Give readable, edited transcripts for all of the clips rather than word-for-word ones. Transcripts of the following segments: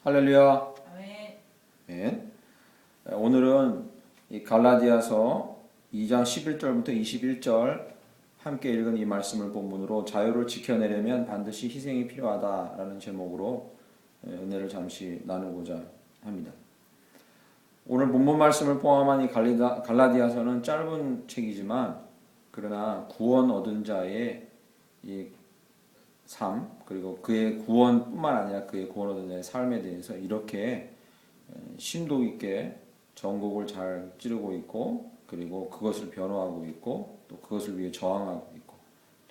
할렐루야. 아멘. 네. 오늘은 이 갈라디아서 2장 11절부터 21절 함께 읽은 이 말씀을 본문으로 자유를 지켜내려면 반드시 희생이 필요하다라는 제목으로 은혜를 잠시 나누고자 합니다. 오늘 본문 말씀을 포함한 이 갈라디아서는 짧은 책이지만 그러나 구원 얻은 자의 이 삶, 그리고 그의 구원뿐만 아니라 그의 구원 얻은 자의 삶에 대해서 이렇게 심도 있게 전곡을 잘 찌르고 있고, 그리고 그것을 변호하고 있고, 또 그것을 위해 저항하고 있고,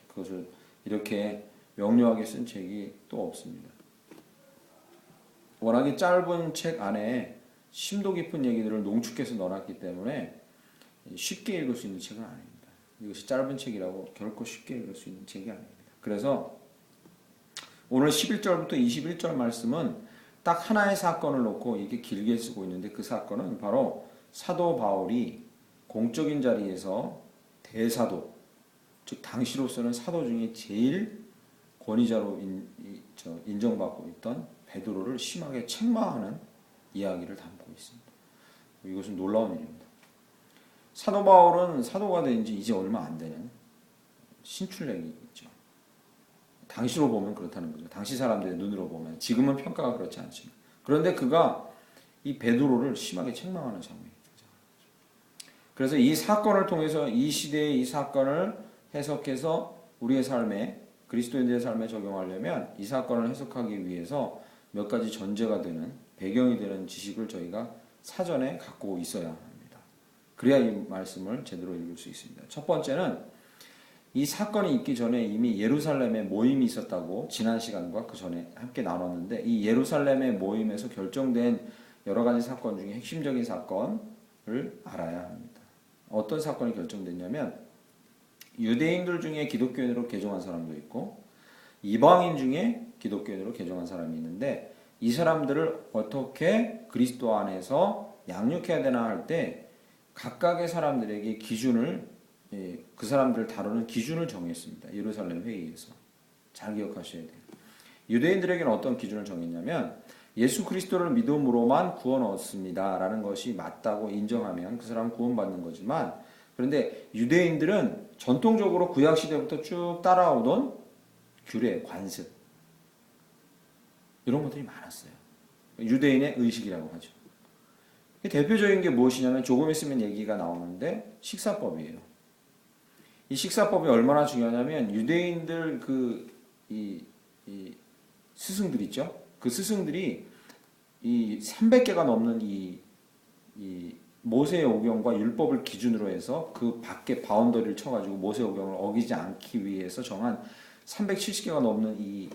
그것을 이렇게 명료하게 쓴 책이 또 없습니다. 워낙에 짧은 책 안에 심도 깊은 얘기들을 농축해서 넣어놨기 때문에 쉽게 읽을 수 있는 책은 아닙니다. 이것이 짧은 책이라고 결코 쉽게 읽을 수 있는 책이 아닙니다. 그래서 오늘 11절부터 21절 말씀은 딱 하나의 사건을 놓고 이렇게 길게 쓰고 있는데, 그 사건은 바로 사도 바울이 공적인 자리에서 대사도, 즉 당시로서는 사도 중에 제일 권위자로 인정받고 있던 베드로를 심하게 책망하는 이야기를 담고 있습니다. 이것은 놀라운 일입니다. 사도 바울은 사도가 된 지 이제 얼마 안 되는 신출내기죠. 당시로 보면 그렇다는 거죠. 당시 사람들의 눈으로 보면. 지금은 평가가 그렇지 않습니다. 그런데 그가 이 베드로를 심하게 책망하는 장면입니다. 그래서 이 사건을 통해서 이 시대의 이 사건을 해석해서 우리의 삶에, 그리스도인들의 삶에 적용하려면 이 사건을 해석하기 위해서 몇 가지 전제가 되는, 배경이 되는 지식을 저희가 사전에 갖고 있어야 합니다. 그래야 이 말씀을 제대로 읽을 수 있습니다. 첫 번째는 이 사건이 있기 전에 이미 예루살렘에 모임이 있었다고 지난 시간과 그 전에 함께 나눴는데, 이 예루살렘의 모임에서 결정된 여러 가지 사건 중에 핵심적인 사건을 알아야 합니다. 어떤 사건이 결정됐냐면, 유대인들 중에 기독교인으로 개종한 사람도 있고 이방인 중에 기독교인으로 개종한 사람이 있는데, 이 사람들을 어떻게 그리스도 안에서 양육해야 되나 할 때 각각의 사람들에게 기준을, 그 사람들을 다루는 기준을 정했습니다. 예루살렘 회의에서. 잘 기억하셔야 돼요. 유대인들에게는 어떤 기준을 정했냐면, 예수 그리스도를 믿음으로만 구원 얻습니다 라는 것이 맞다고 인정하면 그 사람은 구원받는 거지만, 그런데 유대인들은 전통적으로 구약시대부터 쭉 따라오던 규례, 관습, 이런 것들이 많았어요. 유대인의 의식이라고 하죠. 대표적인 게 무엇이냐면, 조금 있으면 얘기가 나오는데 식사법이에요. 이 식사법이 얼마나 중요하냐면, 유대인들 이 스승들 있죠? 그 스승들이 이 300개가 넘는 이 모세의 오경과 율법을 기준으로 해서 그 밖에 바운더리를 쳐가지고 모세의 오경을 어기지 않기 위해서 정한 370개가 넘는 이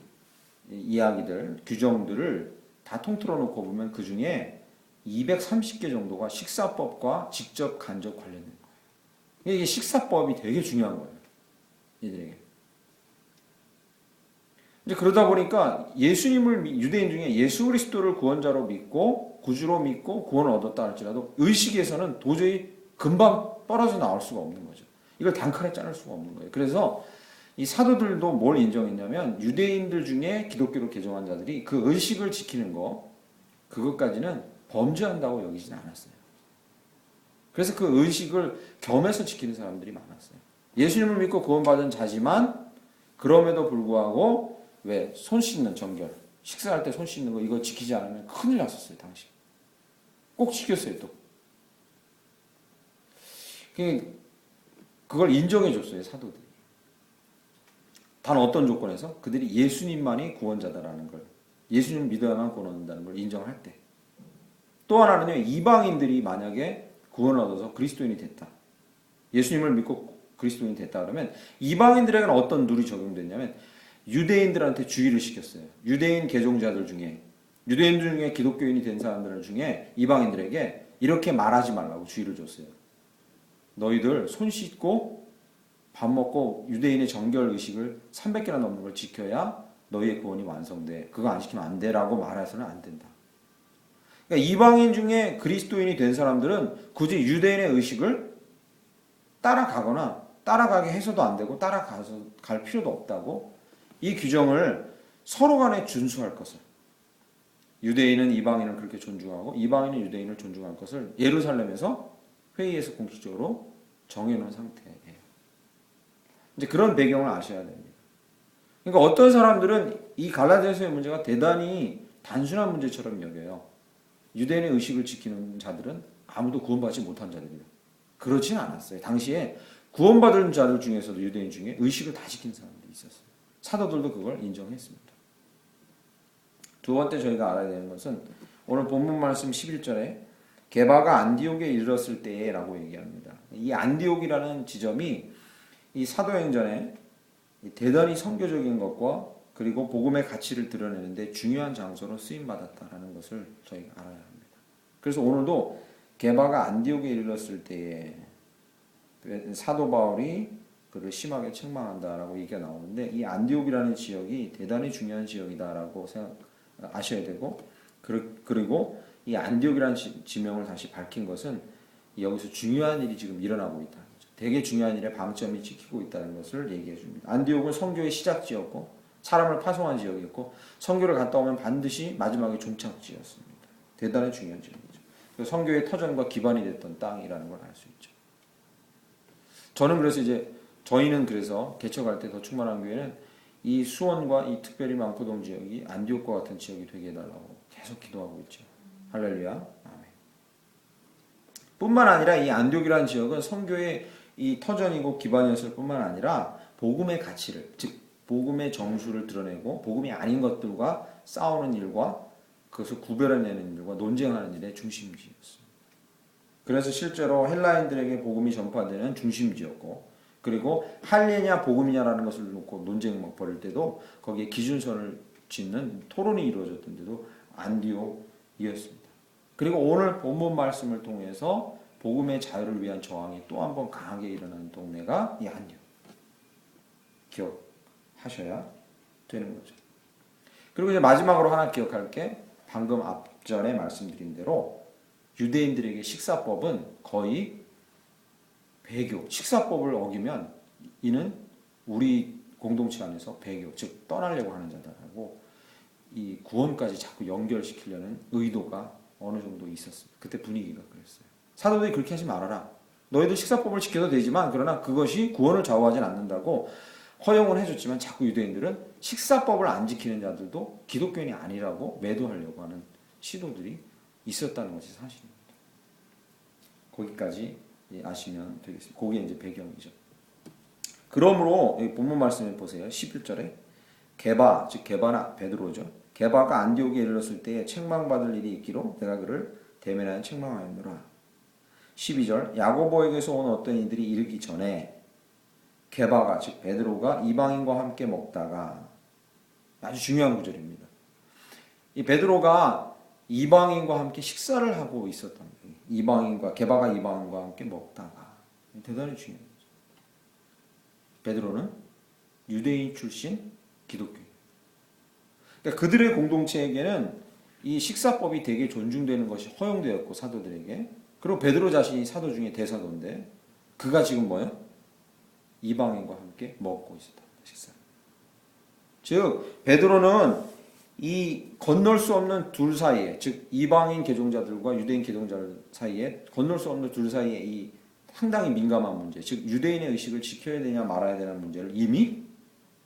이야기들, 규정들을 다 통틀어 놓고 보면 그 중에 230개 정도가 식사법과 직접 간접 관련된 거예요. 이게 식사법이 되게 중요한 거예요, 이들에게. 이제 그러다 보니까 유대인 중에 예수 그리스도를 구원자로 믿고 구주로 믿고 구원을 얻었다 할지라도 의식에서는 도저히 금방 떨어져 나올 수가 없는 거죠. 이걸 단칼에 자를 수가 없는 거예요. 그래서 이 사도들도 뭘 인정했냐면, 유대인들 중에 기독교로 개종한 자들이 그 의식을 지키는 거, 그것까지는 범죄한다고 여기진 않았어요. 그래서 그 의식을 겸해서 지키는 사람들이 많았어요. 예수님을 믿고 구원받은 자지만 그럼에도 불구하고 왜 손 씻는 정결, 식사할 때 손 씻는 거, 이거 지키지 않으면 큰일 났었어요. 당시 꼭 지켰어요. 또 그걸 인정해 줬어요, 사도들이. 단 어떤 조건에서? 그들이 예수님만이 구원자다라는 걸, 예수님을 믿어야만 구원 얻는다는 걸 인정할 때. 또 하나는요, 이방인들이 만약에 구원을 얻어서 그리스도인이 됐다, 예수님을 믿고 그리스도인이 됐다 그러면 이방인들에게는 어떤 룰이 적용됐냐면, 유대인들한테 주의를 시켰어요. 유대인 개종자들 중에, 유대인들 중에 기독교인이 된 사람들 중에 이방인들에게 이렇게 말하지 말라고 주의를 줬어요. 너희들 손 씻고 밥 먹고 유대인의 정결 의식을 300개나 넘는 걸 지켜야 너희의 구원이 완성돼. 그거 안 지키면 안 돼라고 말해서는 안 된다. 그러니까 이방인 중에 그리스도인이 된 사람들은 굳이 유대인의 의식을 따라가거나 따라가게 해서도 안 되고 따라가서 갈 필요도 없다고, 이 규정을 서로 간에 준수할 것을, 유대인은 이방인을 그렇게 존중하고 이방인은 유대인을 존중할 것을 예루살렘에서 회의에서 공식적으로 정해놓은 상태예요. 이제 그런 배경을 아셔야 됩니다. 그러니까 어떤 사람들은 이 갈라디아서의 문제가 대단히 단순한 문제처럼 여겨요. 유대인의 의식을 지키는 자들은 아무도 구원받지 못한 자들이에요. 그렇진 않았어요. 당시에 구원받은 자들 중에서도 유대인 중에 의식을 다 지킨 사람들이 있었어요. 사도들도 그걸 인정했습니다. 두 번째 저희가 알아야 되는 것은 오늘 본문 말씀 11절에 게바가 안디옥에 이르렀을 때에 라고 얘기합니다. 이 안디옥이라는 지점이 이 사도행전에 대단히 선교적인 것과 그리고 복음의 가치를 드러내는데 중요한 장소로 쓰임받았다라는 것을 저희가 알아야 합니다. 그래서 오늘도 게바가 안디옥에 이르렀을 때에 사도 바울이 그를 심하게 책망한다라고 얘기가 나오는데 이 안디옥이라는 지역이 대단히 중요한 지역이다라고 아셔야 되고 그리고 이 안디옥이라는 지명을 다시 밝힌 것은 여기서 중요한 일이 지금 일어나고 있다는 거죠. 되게 중요한 일에 방점이 찍히고 있다는 것을 얘기해 줍니다. 안디옥은 선교의 시작지였고 사람을 파송한 지역이었고 선교를 갔다 오면 반드시 마지막에 종착지였습니다. 대단히 중요한 지역이죠. 선교의 터전과 기반이 됐던 땅이라는 걸 알 수 있죠. 저는 그래서 저희는 그래서 개척할 때 더 충만한 교회는 이 수원과 이 특별히 망포동 지역이 안디옥과 같은 지역이 되게 해달라고 계속 기도하고 있죠. 할렐루야. 아멘. 뿐만 아니라 이 안디옥이라는 지역은 선교의 이 터전이고 기반이었을 뿐만 아니라 복음의 가치를, 즉 복음의 정수를 드러내고 복음이 아닌 것들과 싸우는 일과 그것을 구별해내는 일과 논쟁하는 일의 중심지였습니다. 그래서 실제로 헬라인들에게 복음이 전파되는 중심지였고 그리고 할례냐 복음이냐라는 것을 놓고 논쟁을 막 벌일 때도 거기에 기준선을 짓는 토론이 이루어졌던 데도 안디옥이었습니다. 그리고 오늘 본문 말씀을 통해서 복음의 자유를 위한 저항이 또 한 번 강하게 일어나는 동네가 이 안디옥. 기억하셔야 되는 거죠. 그리고 이제 마지막으로 하나 기억할 게 방금 앞전에 말씀드린 대로 유대인들에게 식사법은 거의 배교, 식사법을 어기면 이는 우리 공동체 안에서 배교, 즉 떠나려고 하는 자다라고 이 구원까지 자꾸 연결시키려는 의도가 어느 정도 있었습니다. 그때 분위기가 그랬어요. 사도들이 그렇게 하지 말아라. 너희도 식사법을 지켜도 되지만 그러나 그것이 구원을 좌우하진 않는다고 허용은 해줬지만 자꾸 유대인들은 식사법을 안 지키는 자들도 기독교인이 아니라고 매도하려고 하는 시도들이 있었다는 것이 사실입니다. 거기까지 아시면 되겠습니다. 그게 이제 배경이죠. 그러므로 본문 말씀에 보세요. 11절에 게바, 즉 게바나 베드로죠. 게바가 안디옥에 이르렀을 때에 책망받을 일이 있기로 내가 그를 대면하여 책망하였노라. 12절 야고보에게서 온 어떤 이들이 이르기 전에 게바가 즉 베드로가 이방인과 함께 먹다가 아주 중요한 구절입니다. 이 베드로가 이방인과 함께 식사를 하고 있었던 거예요. 이방인과 게바가 이방인과 함께 먹다가 대단히 중요한 거죠. 베드로는 유대인 출신 기독교인. 그러니까 그들의 공동체에게는 이 식사법이 되게 존중되는 것이 허용되었고 사도들에게 그리고 베드로 자신이 사도 중에 대사도인데 그가 지금 뭐예요? 이방인과 함께 먹고 있었다. 식사. 즉 베드로는 이 건널 수 없는 둘 사이에 즉 이방인 개종자들과 유대인 개종자들 사이에 건널 수 없는 둘 사이에 이 상당히 민감한 문제 즉 유대인의 의식을 지켜야 되냐 말아야 되는 문제를 이미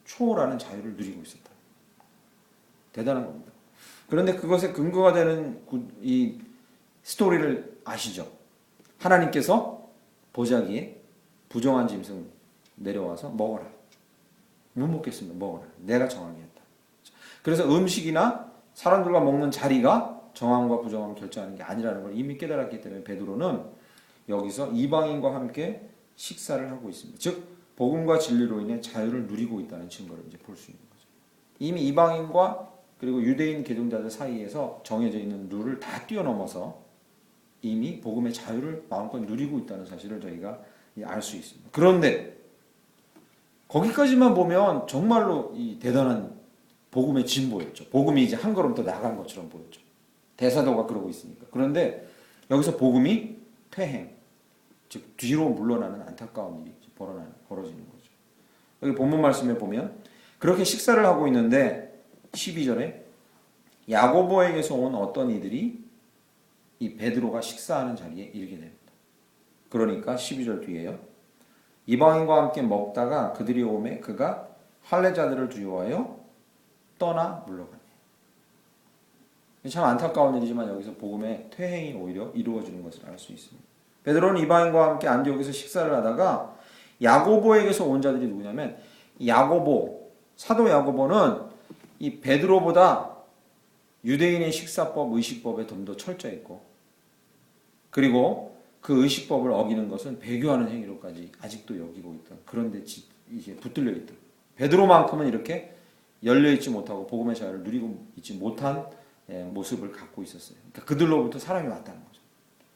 초월하는 자유를 누리고 있었다. 대단한 겁니다. 그런데 그것의 근거가 되는 이 스토리를 아시죠? 하나님께서 보자기에 부정한 짐승 내려와서 먹어라. 못 먹겠습니다. 먹어라. 내가 정하게 했다. 그래서 음식이나 사람들과 먹는 자리가 정함과 부정함을 결정하는 게 아니라는 걸 이미 깨달았기 때문에 베드로는 여기서 이방인과 함께 식사를 하고 있습니다. 즉 복음과 진리로 인해 자유를 누리고 있다는 증거를 이제 볼 수 있는 거죠. 이미 이방인과 그리고 유대인 개종자들 사이에서 정해져 있는 룰을 다 뛰어넘어서 이미 복음의 자유를 마음껏 누리고 있다는 사실을 저희가 알 수 있습니다. 그런데 거기까지만 보면 정말로 이 대단한 복음의 진보였죠. 복음이 이제 한 걸음 더 나간 것처럼 보였죠. 대사도가 그러고 있으니까. 그런데 여기서 복음이 퇴행, 즉 뒤로 물러나는 안타까운 일이 벌어지는 거죠. 여기 본문 말씀에 보면 그렇게 식사를 하고 있는데 12절에 야고보에게서 온 어떤 이들이 이 베드로가 식사하는 자리에 이르게 됩니다. 그러니까 12절 뒤에요. 이방인과 함께 먹다가 그들이 오매 그가 할례자들을 두려워하여 떠나 물러가니. 참 안타까운 일이지만 여기서 복음의 퇴행이 오히려 이루어지는 것을 알 수 있습니다. 베드로는 이방인과 함께 안디옥에서 식사를 하다가 야고보에게서 온 자들이 누구냐면 야고보, 사도 야고보는 이 베드로보다 유대인의 식사법, 의식법에 좀 더 철저했고, 그리고 그 의식법을 어기는 것은 배교하는 행위로까지 아직도 여기고 있던, 그런데 이제 붙들려 있던, 베드로만큼은 이렇게 열려있지 못하고 복음의 자유를 누리고 있지 못한 모습을 갖고 있었어요. 그러니까 그들로부터 사람이 왔다는 거죠.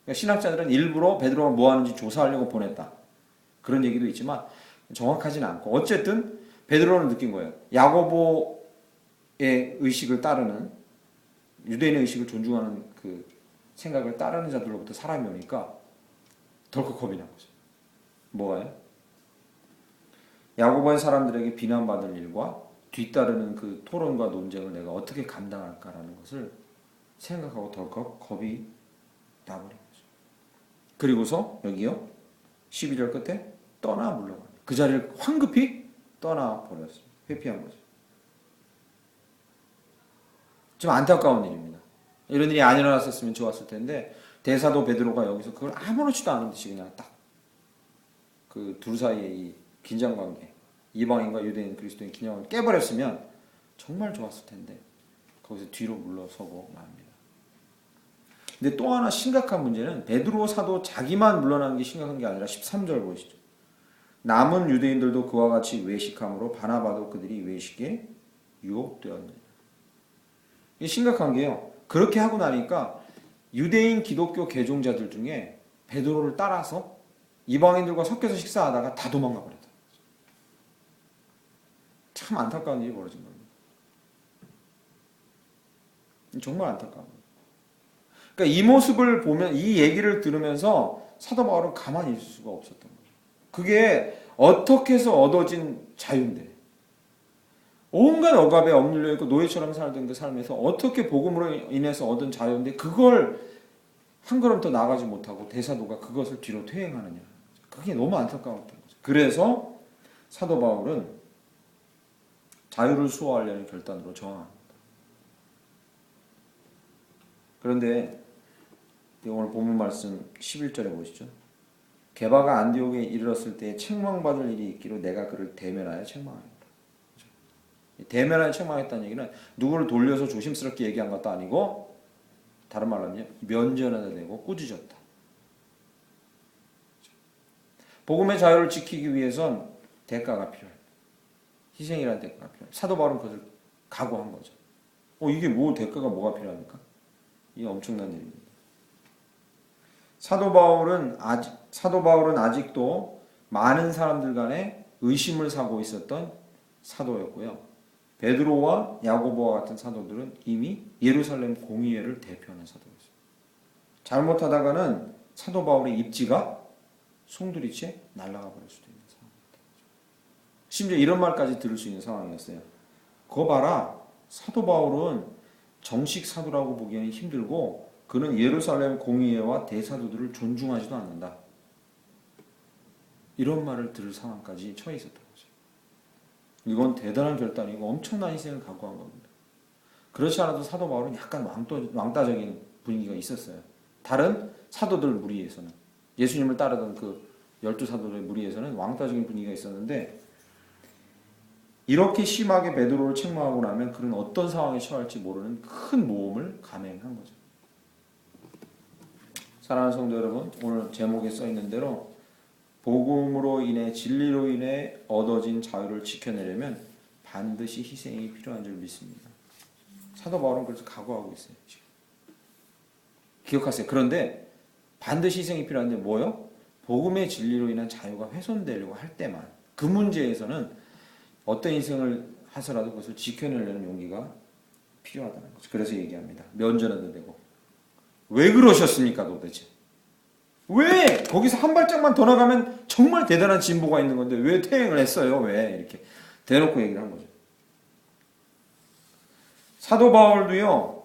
그러니까 신학자들은 일부러 베드로가 뭐 하는지 조사하려고 보냈다, 그런 얘기도 있지만 정확하지는 않고, 어쨌든 베드로는 느낀 거예요. 야고보의 의식을 따르는, 유대인의 의식을 존중하는 그 생각을 따르는 자들로부터 사람이 오니까 덜컥 겁이 난 거죠. 뭐가요? 야고보의 사람들에게 비난받을 일과 뒤따르는 그 토론과 논쟁을 내가 어떻게 감당할까라는 것을 생각하고 덜컥 겁이 나버린 거죠. 그리고서 여기요, 12절 끝에 떠나 물러가니, 그 자리를 황급히 떠나버렸어요. 회피한 거죠. 좀 안타까운 일입니다. 이런 일이 안 일어났었으면 좋았을 텐데, 대사도 베드로가 여기서 그걸 아무렇지도 않은 듯이 그냥 딱 그 둘 사이의 이 긴장관계, 이방인과 유대인 그리스도인 긴장을 깨버렸으면 정말 좋았을 텐데 거기서 뒤로 물러서고 맙니다. 근데 또 하나 심각한 문제는 베드로 사도 자기만 물러나는 게 심각한 게 아니라 13절 보시죠. 남은 유대인들도 그와 같이 외식함으로 바나바도 그들이 외식에 유혹되었느니라. 이게 심각한 게요, 그렇게 하고 나니까 유대인 기독교 개종자들 중에 베드로를 따라서 이방인들과 섞여서 식사하다가 다 도망가 버렸다. 참 안타까운 일이 벌어진 겁니다. 정말 안타까운 거예요. 그러니까 이 모습을 보면, 이 얘기를 들으면서 사도 바울은 가만히 있을 수가 없었던 거예요. 그게 어떻게 해서 얻어진 자유인데, 온갖 억압에 억눌려 있고 노예처럼 살던 그 삶에서 어떻게 복음으로 인해서 얻은 자유인데 그걸 한 걸음 더 나가지 못하고 대사도가 그것을 뒤로 퇴행하느냐. 그게 너무 안타까웠던 거죠. 그래서 사도 바울은 자유를 수호하려는 결단으로 저항합니다. 그런데 오늘 본문 말씀 11절에 보시죠. 게바가 안디옥에 이르렀을 때 책망받을 일이 있기로 내가 그를 대면하여 책망하였다. 대면하여 책망했다는 얘기는 누구를 돌려서 조심스럽게 얘기한 것도 아니고, 다른 말로 하면 면전에다 대고 꾸짖었다. 복음의 자유를 지키기 위해선 대가가 필요합니다. 희생이라는 대가가 필요합니다. 사도 바울은 그것을 각오한 거죠. 이게 뭐 대가가 뭐가 필요합니까? 이게 엄청난 일입니다. 사도 바울은 아직도 많은 사람들 간에 의심을 사고 있었던 사도였고요. 베드로와 야고보와 같은 사도들은 이미 예루살렘 공의회를 대표하는 사도였어요. 잘못하다가는 사도 바울의 입지가 송두리째 날아가 버릴 수도 있는 상황입니다. 심지어 이런 말까지 들을 수 있는 상황이었어요. 그거 봐라, 사도 바울은 정식 사도라고 보기에는 힘들고 그는 예루살렘 공의회와 대사도들을 존중하지도 않는다. 이런 말을 들을 상황까지 처해 있었던 거죠. 이건 대단한 결단이고 엄청난 희생을 각오한 겁니다. 그렇지 않아도 사도 바울은 약간 왕따적인 분위기가 있었어요. 다른 사도들 무리에서는, 예수님을 따르던 그 12사도들의 무리에서는 왕따적인 분위기가 있었는데, 이렇게 심하게 베드로를 책망하고 나면 그는 어떤 상황에 처할지 모르는 큰 모험을 감행한 거죠. 사랑하는 성도 여러분, 오늘 제목에 써 있는 대로 복음으로 인해, 진리로 인해 얻어진 자유를 지켜내려면 반드시 희생이 필요한 줄 믿습니다. 사도 바울은 그래서 각오하고 있어요. 지금. 기억하세요. 그런데 반드시 희생이 필요한데 뭐요? 복음의 진리로 인한 자유가 훼손되려고 할 때만, 그 문제에서는 어떤 희생을 하서라도 그것을 지켜내려는 용기가 필요하다는 거죠. 그래서 얘기합니다. 면전에도 되고. 왜 그러셨습니까 도대체? 왜 거기서 한 발짝만 더 나가면 정말 대단한 진보가 있는 건데 왜 퇴행을 했어요? 왜 이렇게 대놓고 얘기를 한 거죠. 사도 바울도요,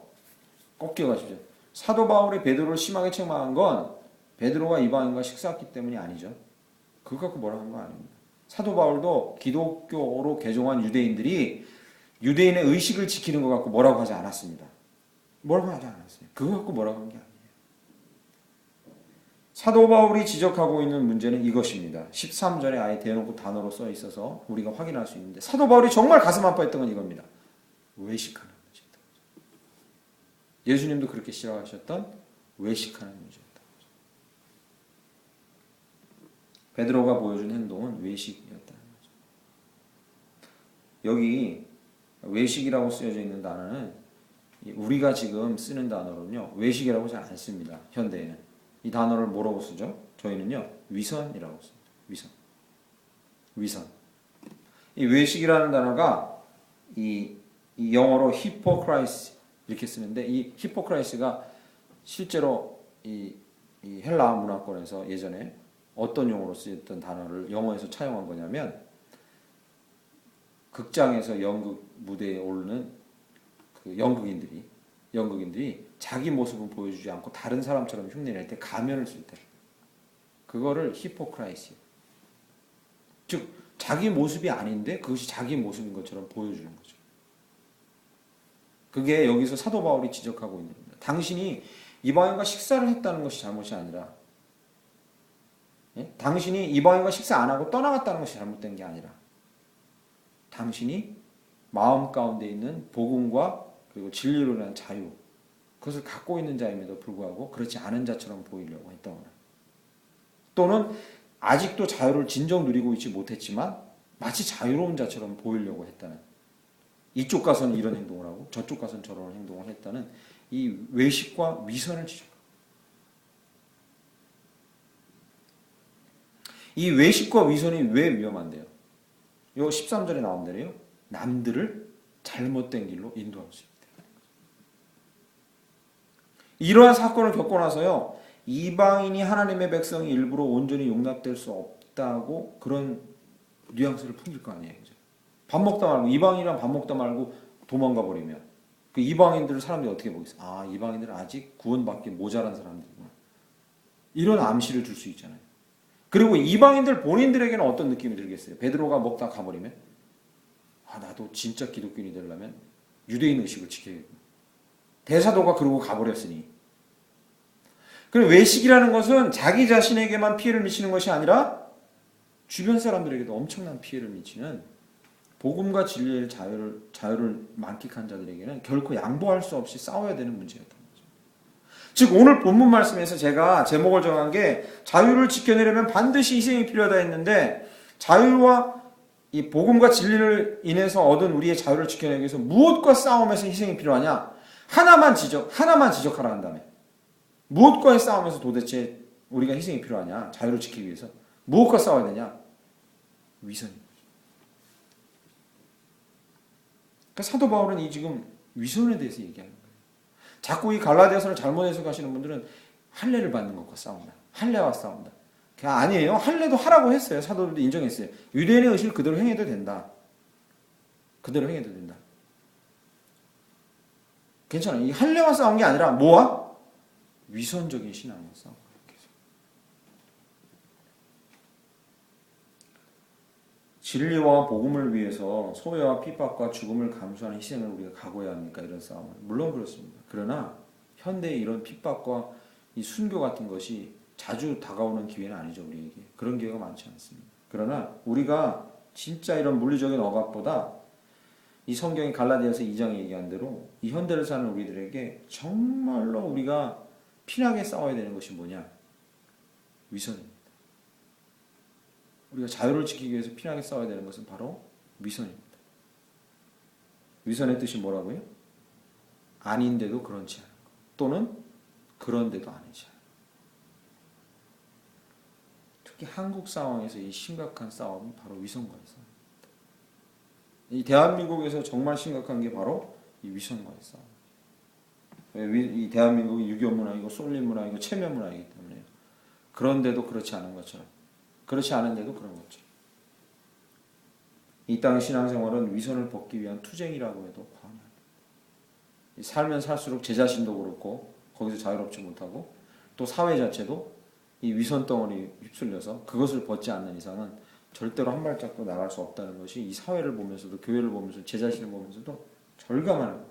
꼭 기억하십시오. 사도 바울이 베드로를 심하게 책망한 건 베드로가 이방인과 식사했기 때문이 아니죠. 그거 갖고 뭐라 한 거 아닙니다. 사도 바울도 기독교로 개종한 유대인들이 유대인의 의식을 지키는 것 갖고 뭐라고 하지 않았습니다. 뭐라고 하지 않았어요. 그거 갖고 뭐라고 한 게 아니에요. 사도 바울이 지적하고 있는 문제는 이것입니다. 13절에 아예 대놓고 단어로 써 있어서 우리가 확인할 수 있는데 사도 바울이 정말 가슴 아파했던 건 이겁니다. 외식하는 문제다. 예수님도 그렇게 시작하셨던 외식하는 문제다. 베드로가 보여준 행동은 외식이었다는 거죠. 여기 외식이라고 쓰여져 있는 단어는 우리가 지금 쓰는 단어로는요. 외식이라고 잘 안 씁니다. 현대에는. 이 단어를 뭐라고 쓰죠? 저희는요. 위선이라고 씁니다. 위선. 이 외식이라는 단어가 이 영어로 히포크라이스 이렇게 쓰는데 이 히포크라이스가 실제로 이 헬라 문화권에서 예전에 어떤 용어로 쓰였던 단어를 영어에서 차용한 거냐면 극장에서 연극 무대에 오르는 그 연극인들이 자기 모습은 보여주지 않고 다른 사람처럼 흉내낼 때 가면을 쓸 때 그거를 히포크라이스 즉 자기 모습이 아닌데 그것이 자기 모습인 것처럼 보여주는 거죠. 그게 여기서 사도 바울이 지적하고 있는 겁니다. 당신이 이방인과 식사를 했다는 것이 잘못이 아니라 당신이 이방인과 식사 안 하고 떠나갔다는 것이 잘못된 게 아니라 당신이 마음 가운데 있는 복음과 그리고 진리로 인한 자유 그것을 갖고 있는 자임에도 불구하고 그렇지 않은 자처럼 보이려고 했던 거예요. 또는 아직도 자유를 진정 누리고 있지 못했지만 마치 자유로운 자처럼 보이려고 했다는 이쪽 가서는 이런 행동을 하고 저쪽 가서는 저런 행동을 했다는 이 외식과 위선을 지적합니다. 이 외식과 위선이 왜 위험한데요? 요 13절에 나온 대로요. 남들을 잘못된 길로 인도할 수 있다. 이러한 사건을 겪고 나서요. 이방인이 하나님의 백성이 일부러 온전히 용납될 수 없다고 그런 뉘앙스를 풍길 거 아니에요. 그죠? 밥 먹다 말고 이방인이랑 밥 먹다 말고 도망가 버리면 그 이방인들을 사람들이 어떻게 보겠어요? 아, 이방인들은 아직 구원받기 모자란 사람들이구나. 이런 암시를 줄 수 있잖아요. 그리고 이방인들 본인들에게는 어떤 느낌이 들겠어요? 베드로가 먹다 가버리면 아, 나도 진짜 기독교인이 되려면 유대인 의식을 지켜야겠구나. 대사도가 그러고 가버렸으니. 그럼 외식이라는 것은 자기 자신에게만 피해를 미치는 것이 아니라 주변 사람들에게도 엄청난 피해를 미치는 복음과 진리의 자유를 만끽한 자들에게는 결코 양보할 수 없이 싸워야 되는 문제였던 거죠. 즉 오늘 본문 말씀에서 제가 제목을 정한 게 자유를 지켜내려면 반드시 희생이 필요하다 했는데 자유와 이 복음과 진리를 인해서 얻은 우리의 자유를 지켜내기 위해서 무엇과 싸움에서 희생이 필요하냐? 하나만 지적하라 한다면 무엇과의 싸움에서 도대체 우리가 희생이 필요하냐? 자유를 지키기 위해서 무엇과 싸워야 되냐? 위선입니다. 그러니까 사도 바울은 이 지금 위선에 대해서 얘기하는 거예요. 자꾸 이 갈라디아서를 잘못 해석하시는 분들은 할례를 받는 것과 싸운다. 할례와 싸운다. 그냥 아니에요. 할례도 하라고 했어요. 사도들도 인정했어요. 유대인의 의식을 그대로 행해도 된다. 그대로 행해도 된다. 괜찮아요. 이 할례와 싸운 게 아니라 뭐와? 위선적인 신앙과 싸운 거예요. 진리와 복음을 위해서 소외와 핍박과 죽음을 감수하는 희생을 우리가 각오해야 합니까? 이런 싸움을. 물론 그렇습니다. 그러나 현대의 이런 핍박과 이 순교 같은 것이 자주 다가오는 기회는 아니죠. 우리에게. 그런 기회가 많지 않습니다. 그러나 우리가 진짜 이런 물리적인 억압보다 이 성경이 갈라디아서 2장에 얘기한 대로 이 현대를 사는 우리들에게 정말로 우리가 피나게 싸워야 되는 것이 뭐냐? 위선입니다. 우리가 자유를 지키기 위해서 피나게 싸워야 되는 것은 바로 위선입니다. 위선의 뜻이 뭐라고요? 아닌데도 그렇지 않은 것. 또는 그런데도 아니지 않은 것. 특히 한국 상황에서 이 심각한 싸움은 바로 위선과의 싸움입니다. 이 대한민국에서 정말 심각한 게 바로 이 위선과의 싸움입니다. 이 대한민국이 유교 문화이고 솔림 문화이고 체면 문화이기 때문에요. 그런데도 그렇지 않은 것처럼 그렇지 않은데도 그런 거죠. 이 땅의 신앙생활은 위선을 벗기 위한 투쟁이라고 해도 과언이 아닙니다. 살면 살수록 제 자신도 그렇고 거기서 자유롭지 못하고 또 사회 자체도 이 위선 덩어리 휩쓸려서 그것을 벗지 않는 이상은 절대로 한 발짝도 나갈 수 없다는 것이 이 사회를 보면서도 교회를 보면서 제 자신을 보면서도 절감하는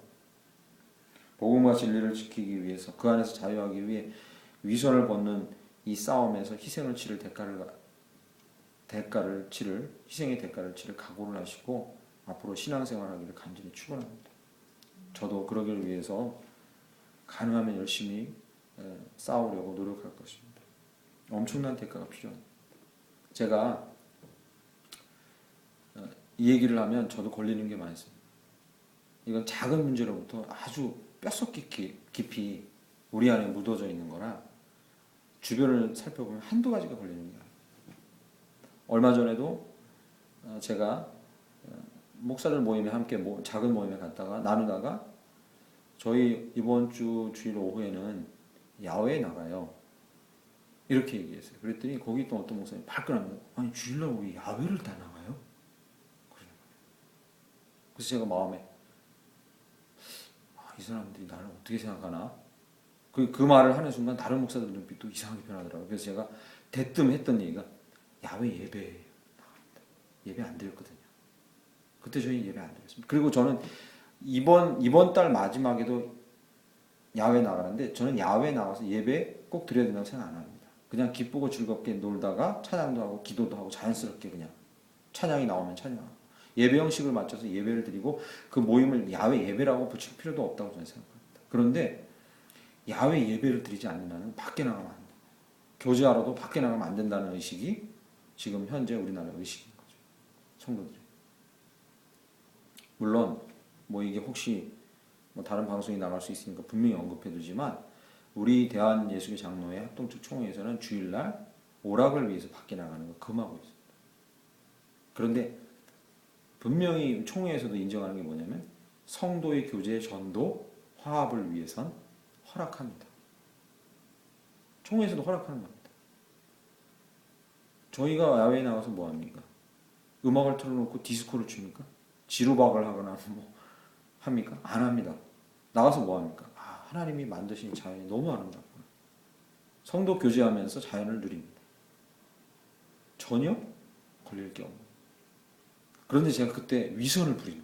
복음과 진리를 지키기 위해서 그 안에서 자유하기 위해 위선을 벗는 이 싸움에서 희생을 치를 희생의 대가를 치를 각오를 하시고 앞으로 신앙생활하기를 간절히 축원합니다. 저도 그러기를 위해서 가능하면 열심히 싸우려고 노력할 것입니다. 엄청난 대가가 필요합니다. 제가 이 얘기를 하면 저도 걸리는 게 많습니다. 이건 작은 문제로부터 아주 뼛속 깊이 우리 안에 묻어져 있는 거라 주변을 살펴보면 한두 가지가 걸리는 게 아니에요. 얼마 전에도 제가 목사들 모임에 함께 작은 모임에 갔다가 나누다가 저희 이번 주 주일 오후에는 야외에 나가요. 이렇게 얘기했어요. 그랬더니 거기 또 어떤 목사님이 발끈합니다. 아니 주일날 왜 야외를 다 나가요? 그래서 제가 마음에 이 사람들이 나를 어떻게 생각하나? 그 말을 하는 순간 다른 목사들 눈빛도 이상하게 변하더라고요. 그래서 제가 대뜸 했던 얘기가 야외 예배 나갑니다. 예배 안 드렸거든요. 그때 저희 예배 안 드렸습니다. 그리고 저는 이번 달 마지막에도 야외 나가는데 저는 야외 나가서 예배 꼭 드려야 된다고 생각 안 합니다. 그냥 기쁘고 즐겁게 놀다가 찬양도 하고 기도도 하고 자연스럽게 그냥 찬양이 나오면 찬양하고 예배 형식을 맞춰서 예배를 드리고 그 모임을 야외 예배라고 붙일 필요도 없다고 저는 생각합니다. 그런데 야외 예배를 드리지 않는 한은 밖에 나가면 안 돼요. 교제하러도 밖에 나가면 안 된다는 의식이 지금 현재 우리나라 의식인 거죠. 성도들이. 물론 이게 혹시 다른 방송이 나갈 수 있으니까 분명히 언급해 두지만 우리 대한예수교 장로회 합동측 총회에서는 주일날 오락을 위해서 밖에 나가는 거 금하고 있습니다. 그런데 분명히 총회에서도 인정하는 게 뭐냐면 성도의 교제, 전도, 화합을 위해선 허락합니다. 총회에서도 허락하는 겁니다. 저희가 야외에 나가서 뭐 합니까? 음악을 틀어놓고 디스코를 춥니까? 지루박을 하거나 합니까? 안 합니다. 나가서 뭐 합니까? 하나님이 만드신 자연이 너무 아름답구나. 성도 교제하면서 자연을 누립니다. 전혀 걸릴 게 없는. 그런데 제가 그때 위선을 부리는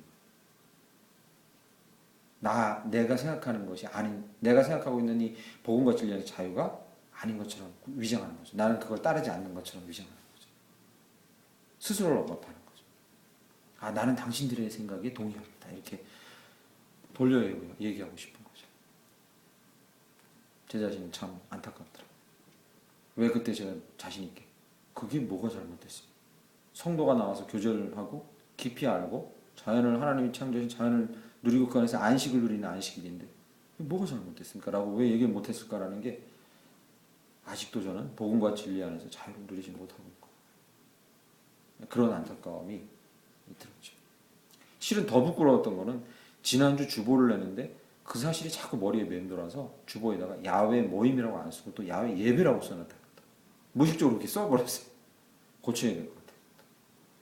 거예요. 내가 생각하는 것이 아닌, 내가 생각하고 있는 이 복음과 진리의 자유가 아닌 것처럼 위장하는 거죠. 나는 그걸 따르지 않는 것처럼 위장하는 거죠. 스스로를 억압하는 거죠. 나는 당신들의 생각에 동의합니다. 이렇게 돌려 얘기하고 싶은 거죠. 제 자신은 참 안타깝더라고요. 왜 그때 제가 자신 있게 그게 뭐가 잘못됐습니까? 성도가 나와서 교제를 하고 깊이 알고 자연을 하나님이 창조하신 자연을 누리고 그 안에서 안식을 누리는 안식일인데 뭐가 잘못됐습니까? 라고 왜 얘기를 못했을까라는 게 아직도 저는 복음과 진리 안에서 자유를 누리지 못하고 있고 그런 안타까움이 들었죠. 실은 더 부끄러웠던 거는 지난주 주보를 내는데 그 사실이 자꾸 머리에 맴돌아서 주보에다가 야외 모임이라고 안 쓰고 또 야외 예배라고 써놨다. 무의식적으로 그렇게 써버렸어요. 고쳐야 될 것 같아요.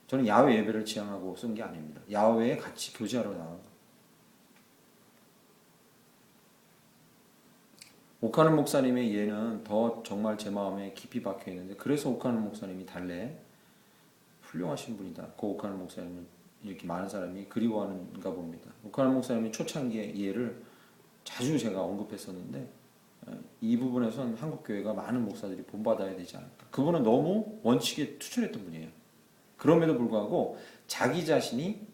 저는 야외 예배를 지향하고 쓴 게 아닙니다. 야외에 같이 교제하러 나간 거. 오카는 목사님의 예는 더 정말 제 마음에 깊이 박혀 있는데 그래서 오카는 목사님이 달래 훌륭하신 분이다. 그 오카는 목사님은 이렇게 많은 사람이 그리워하는가 봅니다. 오카는 목사님이 초창기의 예를 자주 제가 언급했었는데 이 부분에선 한국교회가 많은 목사들이 본받아야 되지 않을까. 그분은 너무 원칙에 투철했던 분이에요. 그럼에도 불구하고 자기 자신이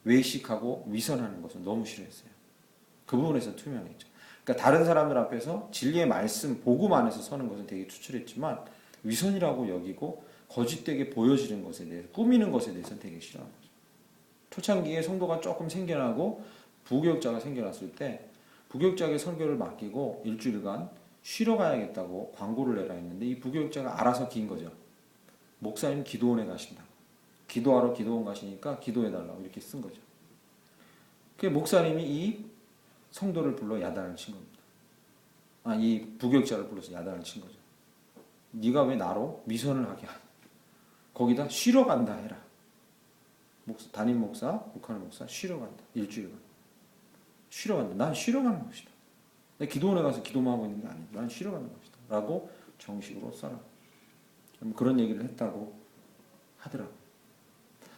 외식하고 위선하는 것은 너무 싫어했어요. 그 부분에서 투명했죠. 그러니까 다른 사람들 앞에서 진리의 말씀, 복음 안에서 서는 것은 되게 투철했지만 위선이라고 여기고 거짓되게 보여지는 것에 대해서, 꾸미는 것에 대해서는 되게 싫어하는 거죠. 초창기에 성도가 조금 생겨나고 부교육자가 생겨났을 때 부교육자에게 설교를 맡기고 일주일간 쉬러 가야겠다고 광고를 내라 했는데 이 부교육자가 알아서 긴 거죠. 목사님 기도원에 가신다고. 기도하러 기도원 가시니까 기도해달라고 이렇게 쓴 거죠. 그 목사님이 이 성도를 불러 야단을 친 겁니다. 이 부교육자를 불러서 야단을 친 거죠. 네가 왜 나로 위선을 하게 하냐. 거기다 쉬러 간다 해라. 담임 목사, 북한 목사 쉬러 간다. 일주일간. 쉬러 간다. 난 쉬러 가는 것이다. 내 기도원에 가서 기도만 하고 있는 게 아니다. 난 쉬러 가는 것이다. 라고 정식으로 써라. 그런 얘기를 했다고 하더라고요.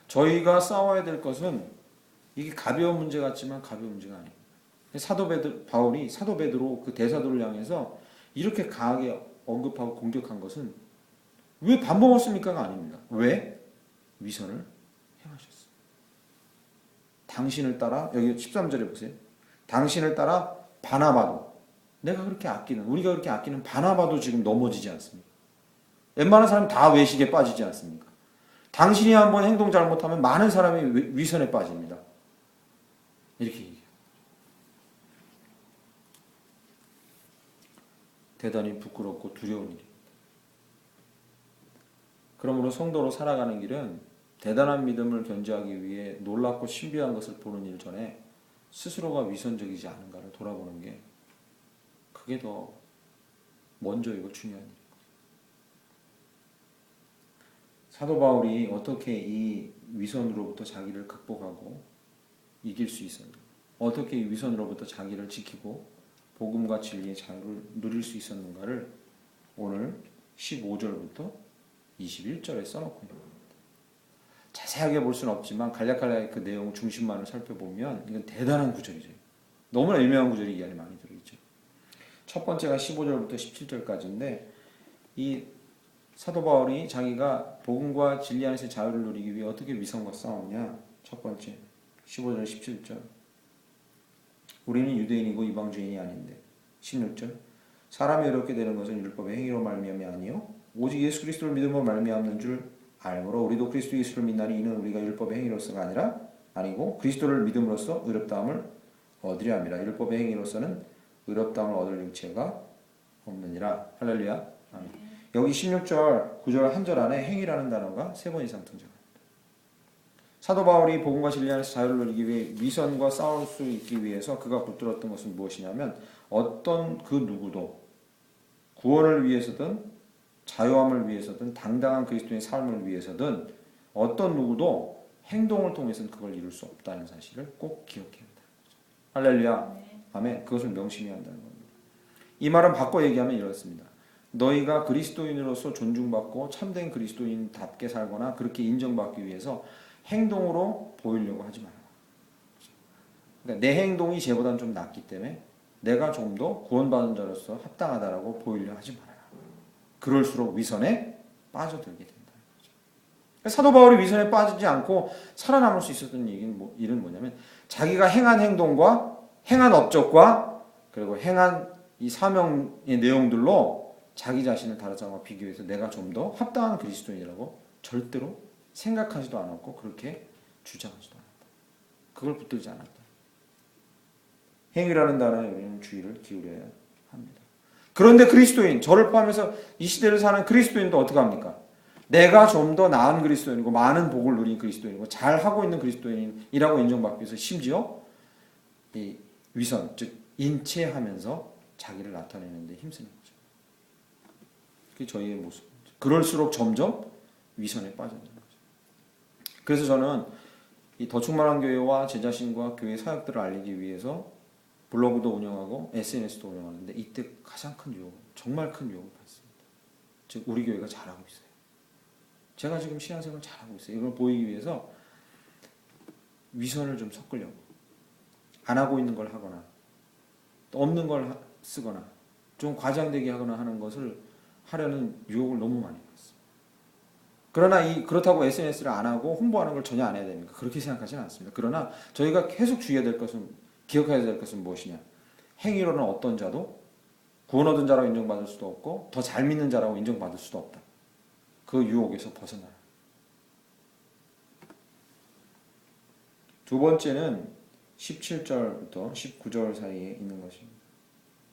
저희가 싸워야 될 것은 이게 가벼운 문제 같지만 가벼운 문제가 아닙니다. 바울이 사도 베드로 그 대사도를 향해서 이렇게 강하게 언급하고 공격한 것은 왜 밥 먹었습니까가 아닙니다. 왜? 위선을 행하셨어요. 당신을 따라 여기 13절에 보세요. 당신을 따라 바나바도 우리가 그렇게 아끼는 바나바도 지금 넘어지지 않습니까? 웬만한 사람이 다 외식에 빠지지 않습니까? 당신이 한번 행동 잘못하면 많은 사람이 위선에 빠집니다. 이렇게 얘기해요. 대단히 부끄럽고 두려운 일입니다. 그러므로 성도로 살아가는 길은 대단한 믿음을 견지하기 위해 놀랍고 신비한 것을 보는 일 전에 스스로가 위선적이지 않은가를 돌아보는 게 그게 더 먼저이고 중요한 일입니다. 사도 바울이 어떻게 이 위선으로부터 자기를 극복하고 이길 수 있었는가? 어떻게 이 위선으로부터 자기를 지키고 복음과 진리의 자유를 누릴 수 있었는가를 오늘 15절부터 21절에 써놓고 있는 겁니다. 자세하게 볼 수는 없지만 간략간략 그 내용 중심만을 살펴보면 이건 대단한 구절이죠. 너무나 유명한 구절이 이 안에 많이 들어있죠. 첫 번째가 15절부터 17절까지인데 이 사도 바울이 자기가 복음과 진리 안에서 자유를 누리기 위해 어떻게 위선과 싸웠냐. 첫 번째 15절 17절 우리는 유대인이고 이방주인이 아닌데 16절 사람이 어렵게 되는 것은 율법의 행위로 말미암이 아니요 오직 예수 그리스도를 믿음으로 말미암는 줄 알므로 우리도 그리스도 예수를 믿나니 이는 우리가 율법의 행위로서가 아니고 그리스도를 믿음으로써 의롭다함을 얻으려 함이라. 율법의 행위로서는 의롭다함을 얻을 육체가 없느니라. 할렐루야. 아멘. 여기 16절 9절 한 절 안에 행위라는 단어가 3번 이상 등장합니다. 사도 바울이 복음과 진리 안에서 자유를 누리기 위해 위선과 싸울 수 있기 위해서 그가 붙들었던 것은 무엇이냐면 어떤 그 누구도 구원을 위해서든 자유함을 위해서든 당당한 그리스도의 삶을 위해서든 어떤 누구도 행동을 통해서는 그걸 이룰 수 없다는 사실을 꼭 기억해야 한다. 할렐루야. 아멘. 그것을 명심해야 한다는 겁니다. 이 말은 바꿔 얘기하면 이렇습니다. 너희가 그리스도인으로서 존중받고 참된 그리스도인답게 살거나 그렇게 인정받기 위해서 행동으로 보이려고 하지 마라. 그러니까 내 행동이 쟤보다는 좀 낫기 때문에 내가 좀 더 구원받은 자로서 합당하다라고 보이려 하지 말아라. 그럴수록 위선에 빠져들게 된다. 그러니까 사도 바울이 위선에 빠지지 않고 살아남을 수 있었던 일은 뭐냐면 자기가 행한 행동과 행한 업적과 그리고 행한 이 사명의 내용들로 자기 자신을 다른 사람과 비교해서 내가 좀 더 합당한 그리스도인이라고 절대로 생각하지도 않았고 그렇게 주장하지도 않았다. 그걸 붙들지 않았다. 행위라는 단어에 우리는 주의를 기울여야 합니다. 그런데 그리스도인, 저를 포함해서 이 시대를 사는 그리스도인도 어떻게 합니까? 내가 좀 더 나은 그리스도인이고 많은 복을 누린 그리스도인이고 잘하고 있는 그리스도인이라고 인정받기 위해서 심지어 이 위선, 즉 인체하면서 자기를 나타내는 데 힘쓰는 거죠. 그게 저희의 모습. 그럴수록 점점 위선에 빠져드는 거죠. 그래서 저는 이 더 충만한 교회와 제 자신과 교회 사역들을 알리기 위해서 블로그도 운영하고 SNS도 운영하는데 이때 가장 큰 유혹, 정말 큰 유혹을 받습니다. 즉 우리 교회가 잘하고 있어요. 제가 지금 신앙생활 잘하고 있어요. 이걸 보이기 위해서 위선을 좀 섞으려고 안 하고 있는 걸 하거나 없는 걸 쓰거나 좀 과장되게 하거나 하는 것을 하려는 유혹을 너무 많이 받습니다. 그러나 그렇다고 SNS를 안 하고 홍보하는 걸 전혀 안 해야 됩니까? 그렇게 생각하지는 않습니다. 그러나 저희가 계속 주의해야 될 것은, 기억해야 될 것은 무엇이냐? 행위로는 어떤 자도 구원 얻은 자라고 인정받을 수도 없고 더 잘 믿는 자라고 인정받을 수도 없다. 그 유혹에서 벗어나라. 두 번째는 17절부터 19절 사이에 있는 것입니다.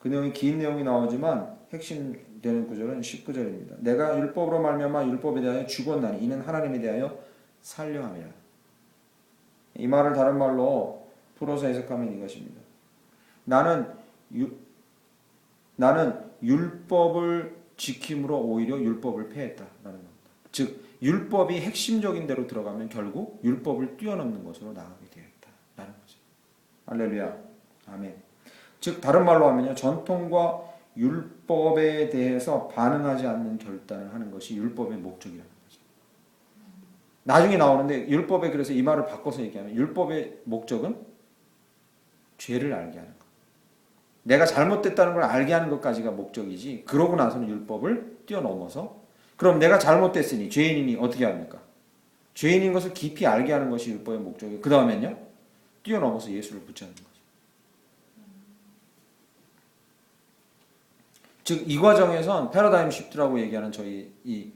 그 내용이 긴 내용이 나오지만 핵심 되는 구절은 19절입니다. 내가 율법으로 말미암아 율법에 대하여 죽었나니 이는 하나님에 대하여 살려 함이라. 이 말을 다른 말로 풀어서 해석하면 이것입니다. 나는 율법을 지킴으로 오히려 율법을 폐했다라는 겁니다. 즉 율법이 핵심적인 대로 들어가면 결국 율법을 뛰어넘는 것으로 나아가게 되었다라는 거죠. 할렐루야. 아멘. 즉 다른 말로 하면요, 전통과 율법에 대해서 반응하지 않는 결단을 하는 것이 율법의 목적이라는 거죠. 나중에 나오는데 율법에, 그래서 이 말을 바꿔서 얘기하면 율법의 목적은 죄를 알게 하는 것. 내가 잘못됐다는 걸 알게 하는 것까지가 목적이지, 그러고 나서는 율법을 뛰어넘어서, 그럼 내가 잘못됐으니 죄인이니 어떻게 합니까? 죄인인 것을 깊이 알게 하는 것이 율법의 목적이고, 그 다음엔요, 뛰어넘어서 예수를 붙잡는 거죠. 즉 이 과정에선 패러다임 시프트라고 얘기하는 저희 이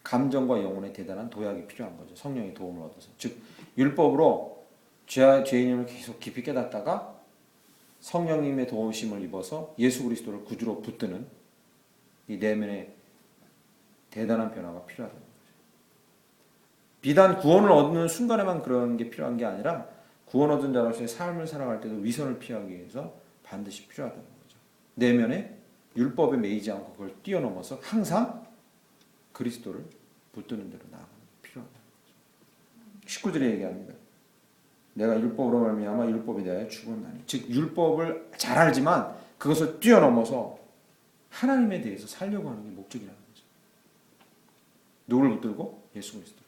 감정과 영혼의 대단한 도약이 필요한 거죠. 성령의 도움을 얻어서. 즉 율법으로 죄인임을 계속 깊이 깨닫다가 성령님의 도우심을 입어서 예수 그리스도를 구주로 붙드는 이 내면의 대단한 변화가 필요하다는 거죠. 비단 구원을 얻는 순간에만 그런 게 필요한 게 아니라 구원 얻은 자로서의 삶을 살아갈 때도 위선을 피하기 위해서 반드시 필요하다는 거죠. 내면에 율법에 매이지 않고 그걸 뛰어넘어서 항상 그리스도를 붙드는 대로 나아가는 게 필요하다는 거죠. 식구들이 얘기합니다. 내가 율법으로 말미암아 율법에 대하여 죽었나니. 즉 율법을 잘 알지만 그것을 뛰어넘어서 하나님에 대해서 살려고 하는 게 목적이라는 거죠. 누구를 붙들고? 예수 그리스도.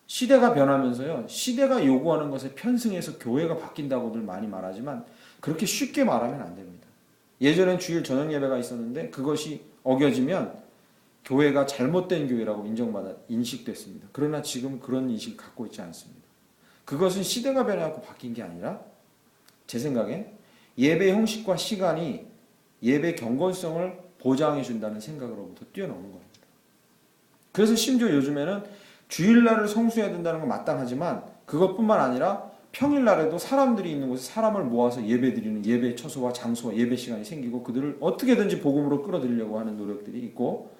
시대가 변하면서요, 시대가 요구하는 것에 편승해서 교회가 바뀐다고들 많이 말하지만 그렇게 쉽게 말하면 안 됩니다. 예전엔 주일 저녁 예배가 있었는데 그것이 어겨지면 교회가 잘못된 교회라고 인식됐습니다. 그러나 지금 그런 인식을 갖고 있지 않습니다. 그것은 시대가 변해서 바뀐 게 아니라 제 생각에 예배 형식과 시간이 예배 경건성을 보장해 준다는 생각으로부터 뛰어넘는 겁니다. 그래서 심지어 요즘에는 주일날을 성수해야 된다는 건 마땅하지만 그것뿐만 아니라 평일날에도 사람들이 있는 곳에 사람을 모아서 예배드리는 예배 처소와 장소와 예배 시간이 생기고 그들을 어떻게든지 복음으로 끌어들이려고 하는 노력들이 있고,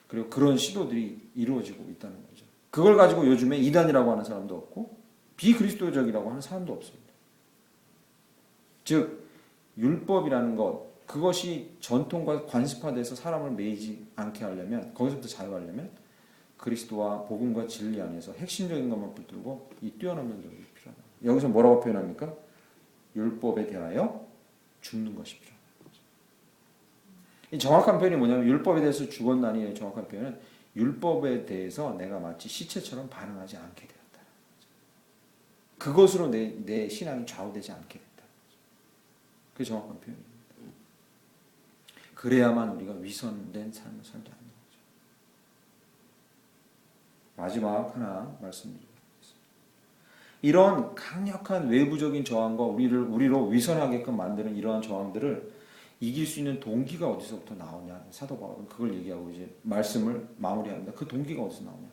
그리고 그런 시도들이 이루어지고 있다는 거죠. 그걸 가지고 요즘에 이단이라고 하는 사람도 없고 비그리스도적이라고 하는 사람도 없습니다. 즉 율법이라는 것, 그것이 전통과 관습화돼서 사람을 매이지 않게 하려면, 거기서부터 자유하려면 그리스도와 복음과 진리 안에서 핵심적인 것만 붙들고 이 뛰어넘는 노력이 필요하다. 여기서 뭐라고 표현합니까? 율법에 대하여 죽는 것이 필요하다. 이 정확한 표현이 뭐냐면 율법에 대해서 죽었나니의 정확한 표현은 율법에 대해서 내가 마치 시체처럼 반응하지 않게 되었다. 그것으로 내 신앙이 좌우되지 않게 됐다. 그게 정확한 표현입니다. 그래야만 우리가 위선된 삶을 살지 않는 거죠. 마지막 하나 말씀드리겠습니다. 이런 강력한 외부적인 저항과 우리로 위선하게끔 만드는 이러한 저항들을 이길 수 있는 동기가 어디서부터 나오냐? 사도 바울은 그걸 얘기하고 이제 말씀을 마무리합니다. 그 동기가 어디서 나오냐?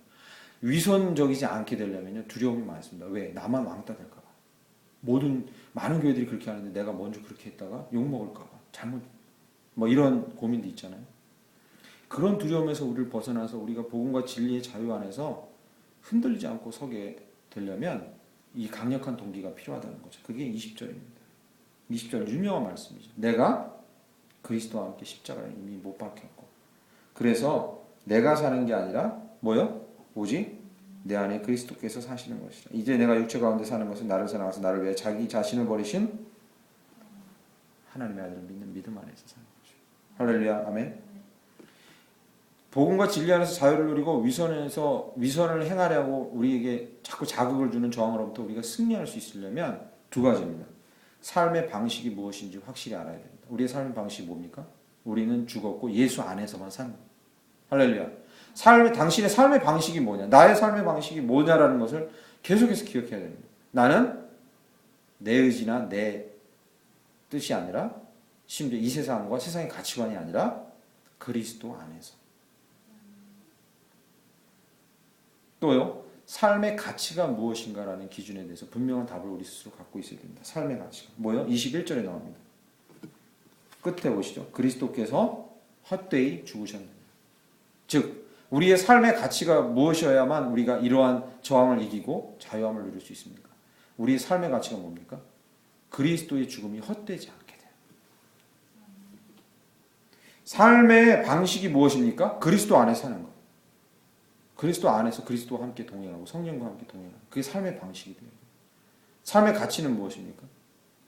위선적이지 않게 되려면요, 두려움이 많습니다. 왜? 나만 왕따 될까 봐. 많은 교회들이 그렇게 하는데 내가 먼저 그렇게 했다가 욕 먹을까 봐. 이런 고민도 있잖아요. 그런 두려움에서 우리를 벗어나서 우리가 복음과 진리의 자유 안에서 흔들리지 않고 서게 되려면 이 강력한 동기가 필요하다는 거죠. 그게 20절입니다. 20절 유명한 말씀이죠. 내가 그리스도와 함께 십자가에 이미 못 박혔고, 그래서 내가 사는 게 아니라 뭐요? 오직 내 안에 그리스도께서 사시는 것이라. 이제 내가 육체 가운데 사는 것은 나를 사랑하사 나를 위해 자기 자신을 버리신 하나님의 아들을 믿는 믿음 안에서 사는 것이죠. 할렐루야, 아멘. 복음과 진리 안에서 자유를 누리고 위선을 행하려고 우리에게 자꾸 자극을 주는 저항으로부터 우리가 승리할 수 있으려면 두 가지입니다. 삶의 방식이 무엇인지 확실히 알아야 됩니다. 우리의 삶의 방식이 뭡니까? 우리는 죽었고 예수 안에서만 사는 거예요. 할렐루야. 당신의 삶의 방식이 뭐냐? 나의 삶의 방식이 뭐냐라는 것을 계속해서 기억해야 됩니다. 나는 내 의지나 내 뜻이 아니라, 심지어 이 세상과 세상의 가치관이 아니라 그리스도 안에서. 또요, 삶의 가치가 무엇인가라는 기준에 대해서 분명한 답을 우리 스스로 갖고 있어야 됩니다. 삶의 가치가 뭐요? 21절에 나옵니다. 끝에 보시죠. 그리스도께서 헛되이 죽으셨느냐. 즉 우리의 삶의 가치가 무엇이어야만 우리가 이러한 저항을 이기고 자유함을 누릴 수 있습니까? 우리의 삶의 가치가 뭡니까? 그리스도의 죽음이 헛되지 않게 돼요. 삶의 방식이 무엇입니까? 그리스도 안에 사는 것. 그리스도 안에서 그리스도와 함께 동행하고 성령과 함께 동행하고 그게 삶의 방식이 돼요. 삶의 가치는 무엇입니까?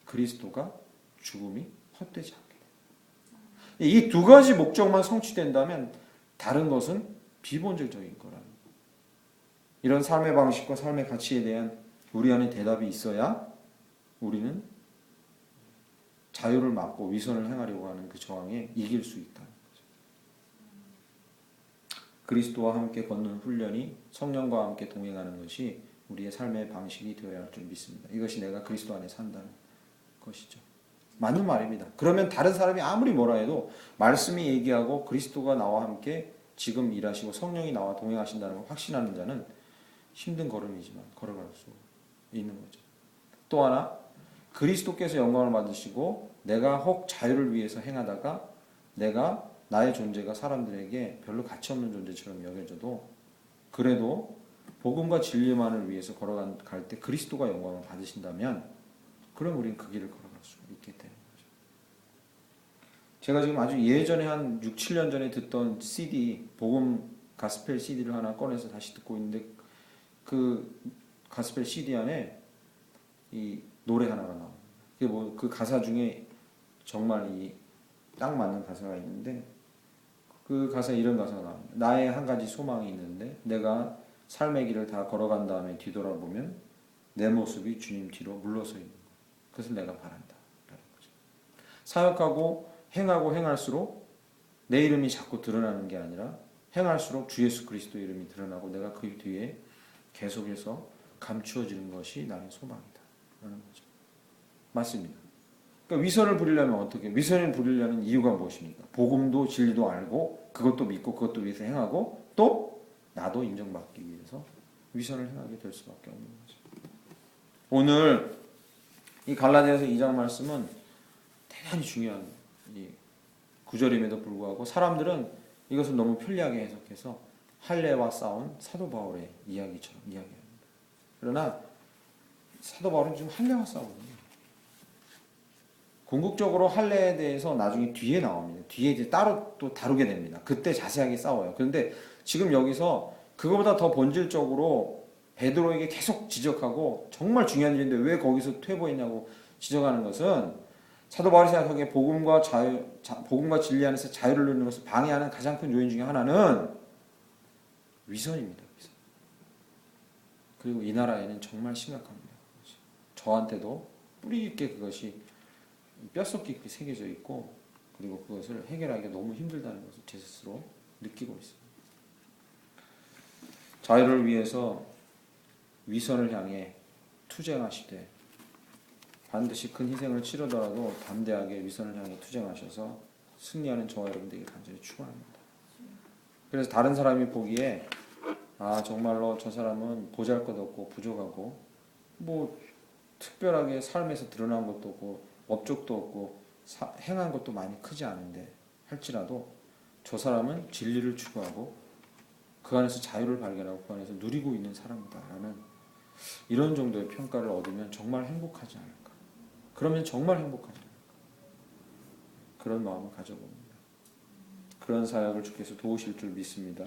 그리스도가 죽음이 헛되지 않게 돼요. 이 두 가지 목적만 성취된다면 다른 것은 비본질적인 거라는 거예요. 이런 삶의 방식과 삶의 가치에 대한 우리 안에 대답이 있어야 우리는 자유를 막고 위선을 행하려고 하는 그 저항에 이길 수 있다는 거죠. 그리스도와 함께 걷는 훈련이 성령과 함께 동행하는 것이 우리의 삶의 방식이 되어야 할 줄 믿습니다. 이것이 내가 그리스도 안에 산다는 것이죠. 맞는 말입니다. 그러면 다른 사람이 아무리 뭐라 해도 말씀이 얘기하고 그리스도가 나와 함께 지금 일하시고 성령이 나와 동행하신다는 걸 확신하는 자는 힘든 걸음이지만 걸어갈 수 있는 거죠. 또 하나 그리스도께서 영광을 받으시고 내가 혹 자유를 위해서 행하다가 내가 나의 존재가 사람들에게 별로 가치 없는 존재처럼 여겨져도 그래도 복음과 진리만을 위해서 걸어갈 때 그리스도가 영광을 받으신다면 그럼 우리는 그 길을 걸어갈 수 있게 되는 거죠. 제가 지금 아주 예전에 한 6, 7년 전에 듣던 CD, 복음 가스펠 CD를 하나 꺼내서 다시 듣고 있는데 그 가스펠 CD 안에 이 노래 하나가 나옵니다. 그게 뭐 그 가사 중에 정말 이 딱 맞는 가사가 있는데 그 가사에 이런 가사가 나옵니다. 나의 한 가지 소망이 있는데 내가 삶의 길을 다 걸어간 다음에 뒤돌아보면 내 모습이 주님 뒤로 물러서 있는 것. 그것을 내가 바란다. 라는 거죠. 사역하고 행하고 행할수록 내 이름이 자꾸 드러나는 게 아니라 행할수록 주 예수 그리스도 이름이 드러나고 내가 그 뒤에 계속해서 감추어지는 것이 나의 소망이다. 라는 거죠. 맞습니다. 그러니까 위선을 부리려면 어떻게? 위선을 부리려는 이유가 무엇입니까? 복음도 진리도 알고 그것도 믿고 그것도 위해서 행하고 또 나도 인정받기 위해서 위선을 행하게 될 수밖에 없는 거죠. 오늘 이 갈라디아서 2장 말씀은 대단히 중요한 이 구절임에도 불구하고 사람들은 이것을 너무 편리하게 해석해서 할례와 싸운 사도 바울의 이야기처럼 이야기합니다. 그러나 사도 바울은 지금 할례와 싸우거든요. 궁극적으로 할례에 대해서 나중에 뒤에 나옵니다. 뒤에 이제 따로 또 다루게 됩니다. 그때 자세하게 싸워요. 그런데 지금 여기서 그거보다 더 본질적으로 베드로에게 계속 지적하고 정말 중요한 일인데 왜 거기서 퇴보했냐고 지적하는 것은 사도 바울이 생각하기에 복음과 진리 안에서 자유를 누리는 것을 방해하는 가장 큰 요인 중에 하나는 위선입니다. 위선. 그리고 이 나라에는 정말 심각합니다. 저한테도 뿌리 깊게 그것이 뼛속 깊이 새겨져 있고 그리고 그것을 해결하기가 너무 힘들다는 것을 제 스스로 느끼고 있습니다. 자유를 위해서 위선을 향해 투쟁하시되 반드시 큰 희생을 치르더라도 담대하게 위선을 향해 투쟁하셔서 승리하는 저와 여러분들에게 간절히 축원합니다. 그래서 다른 사람이 보기에 정말로 저 사람은 보잘것없고 부족하고 뭐 특별하게 삶에서 드러난 것도 없고 업적도 없고 행한 것도 많이 크지 않은데 할지라도 저 사람은 진리를 추구하고 그 안에서 자유를 발견하고 그 안에서 누리고 있는 사람이다라는 이런 정도의 평가를 얻으면 정말 행복하지 않을까. 그러면 정말 행복하지 않을까. 그런 마음을 가져봅니다. 그런 사역을 주께서 도우실 줄 믿습니다.